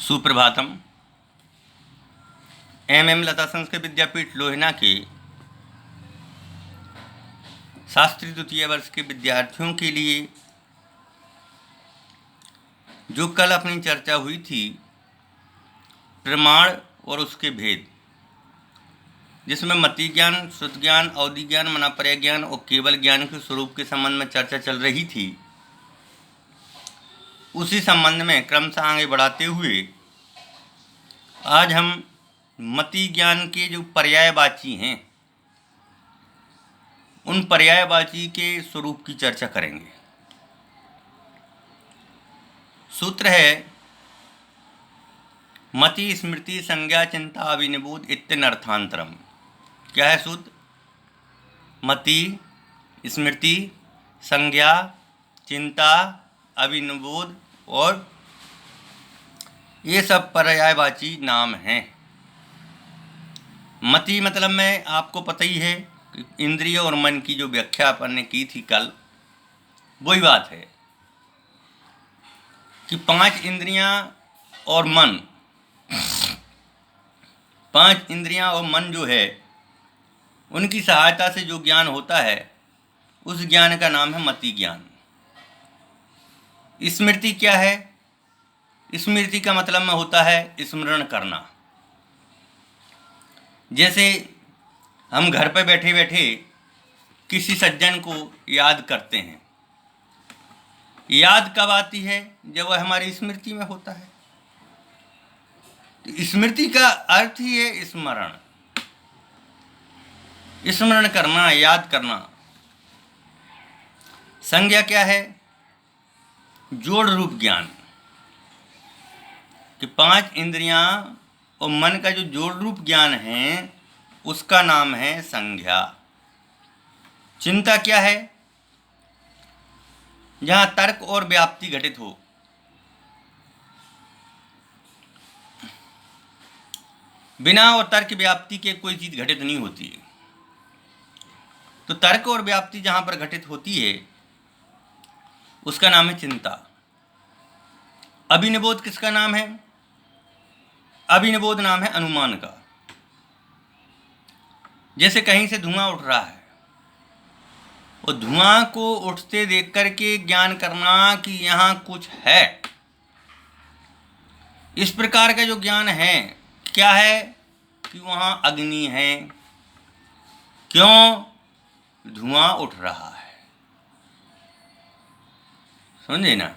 Suprabhatam. M लता संस्कृत विद्यापीठ लोहना के शास्त्री द्वितीय वर्ष के विद्यार्थियों के लिए जो कल अपनी चर्चा हुई थी प्रमाण और उसके भेद, जिसमें मति ज्ञान, श्रुत ज्ञान, अवधि ज्ञान, मनापर्य ज्ञान और केवल ज्ञान के स्वरूप के संबंध में चर्चा चल रही थी, उसी संबंध में क्रमशः आगे बढ़ाते हुए आज हम मति ज्ञान के जो पर्यायवाची हैं उन पर्यायवाची के स्वरूप की चर्चा करेंगे। सूत्र है मति स्मृति संज्ञा चिंता अभिनिबोध इत्यनर्थांतरम। क्या है सूत्र? मति स्मृति संज्ञा चिंता अभिनिबोध और ये सब पर्यायवाची नाम हैं। मति मतलब में आपको पता ही है कि इंद्रिय और मन की जो व्याख्या अपन ने की थी कल, वही बात है कि पांच इंद्रियां और मन, पांच इंद्रियां और मन जो है उनकी सहायता से जो ज्ञान होता है उस ज्ञान का नाम है मति ज्ञान। स्मृति क्या है? स्मृति का मतलब में होता है स्मरण करना। जैसे हम घर पर बैठे बैठे किसी सज्जन को याद करते हैं, याद कब आती है? जब वह हमारी स्मृति में होता है। तो स्मृति का अर्थ ही है स्मरण, स्मरण करना, याद करना। संज्ञा क्या है? जोड़ रूप ज्ञान, कि पांच इंद्रियां और मन का जो जोड़ रूप ज्ञान है उसका नाम है संज्ञा। चिंता क्या है? जहां तर्क और व्याप्ति घटित हो। बिना और तर्क व्याप्ति के कोई चीज घटित नहीं होती है। तो तर्क और व्याप्ति जहां पर घटित होती है उसका नाम है चिंता। अभिनिबोध किसका नाम है? अभिनिबोध नाम है अनुमान का। जैसे कहीं से धुआं उठ रहा है और धुआं को उठते देख करके ज्ञान करना कि यहाँ कुछ है। इस प्रकार का जो ज्ञान है क्या है? कि वहाँ अग्नि है। क्यों? धुआं उठ रहा है। समझे ना?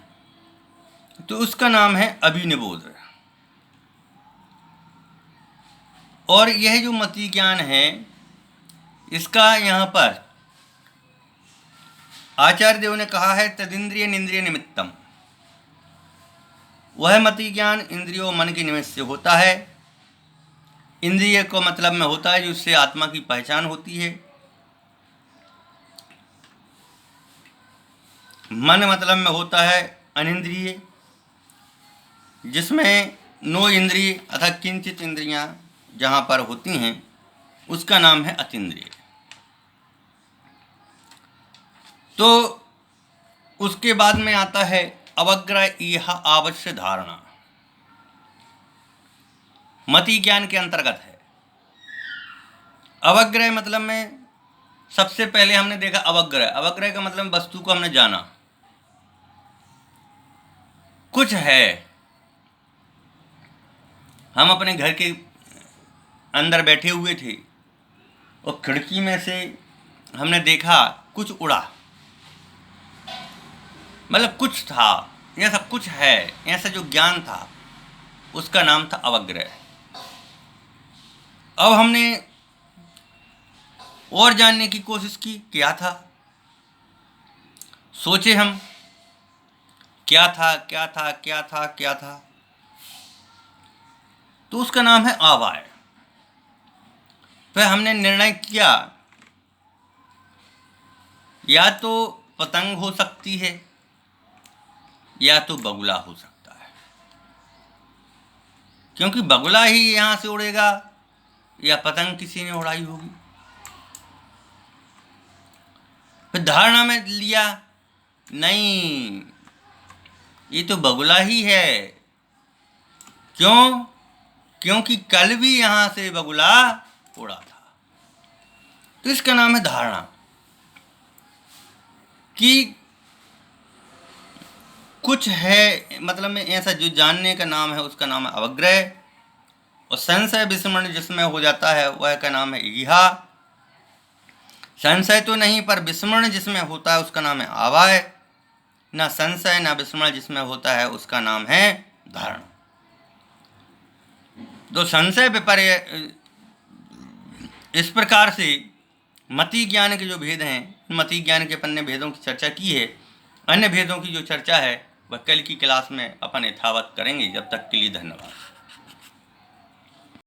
तो उसका नाम है अभिनिबोध। और यह जो मति ज्ञान है इसका यहाँ पर आचार्य देव ने कहा है तदिंद्रिय निंद्रिय निमित्तम। वह मति ज्ञान इंद्रियों और मन के निमित्त से होता है। इंद्रिय को मतलब में होता है जिससे आत्मा की पहचान होती है। मन मतलब में होता है अनिंद्रिय, जिसमें नो इंद्रिय अथवा किंचित इंद्रियां जहाँ पर होती हैं उसका नाम है अतीन्द्रिय। तो उसके बाद में आता है अवग्रह इह आवश्य धारणा। मति ज्ञान के अंतर्गत है। अवग्रह मतलब में सबसे पहले हमने देखा अवग्रह। अवग्रह का मतलब वस्तु को हमने जाना, कुछ है। हम अपने घर के अंदर बैठे हुए थे और खिड़की में से हमने देखा कुछ उड़ा, मतलब कुछ था, ऐसा कुछ है, ऐसा जो ज्ञान था उसका नाम था अवग्रह। अब हमने और जानने की कोशिश की, क्या था? सोचे हम क्या था क्या था क्या था क्या था, तो उसका नाम है आवाय। फिर हमने निर्णय किया या तो पतंग हो सकती है या तो बगुला हो सकता है, क्योंकि बगुला ही यहाँ से उड़ेगा या पतंग किसी ने उड़ाई होगी। फिर धारणा में लिया नहीं, ये तो बगुला ही है। क्यों? क्योंकि कल भी यहाँ से बगुला उड़ा था। तो इसका नाम है धारणा। कि कुछ है, मतलब में ऐसा जो जानने का नाम है उसका नाम है अवग्रह, और संशय विस्मरण जिसमें हो जाता है वह का नाम है ईहा। संशय तो नहीं पर विस्मरण जिसमें होता है उसका नाम है आवाय। ना संशय ना विस्मरण जिसमें होता है उसका नाम है धारणा। तो संशय विपर्य, इस प्रकार से मति ज्ञान के जो भेद हैं, मति ज्ञान के अपन ने भेदों की चर्चा की है। अन्य भेदों की जो चर्चा है वह कल की क्लास में अपन यथावत करेंगे। जब तक के लिए धन्यवाद।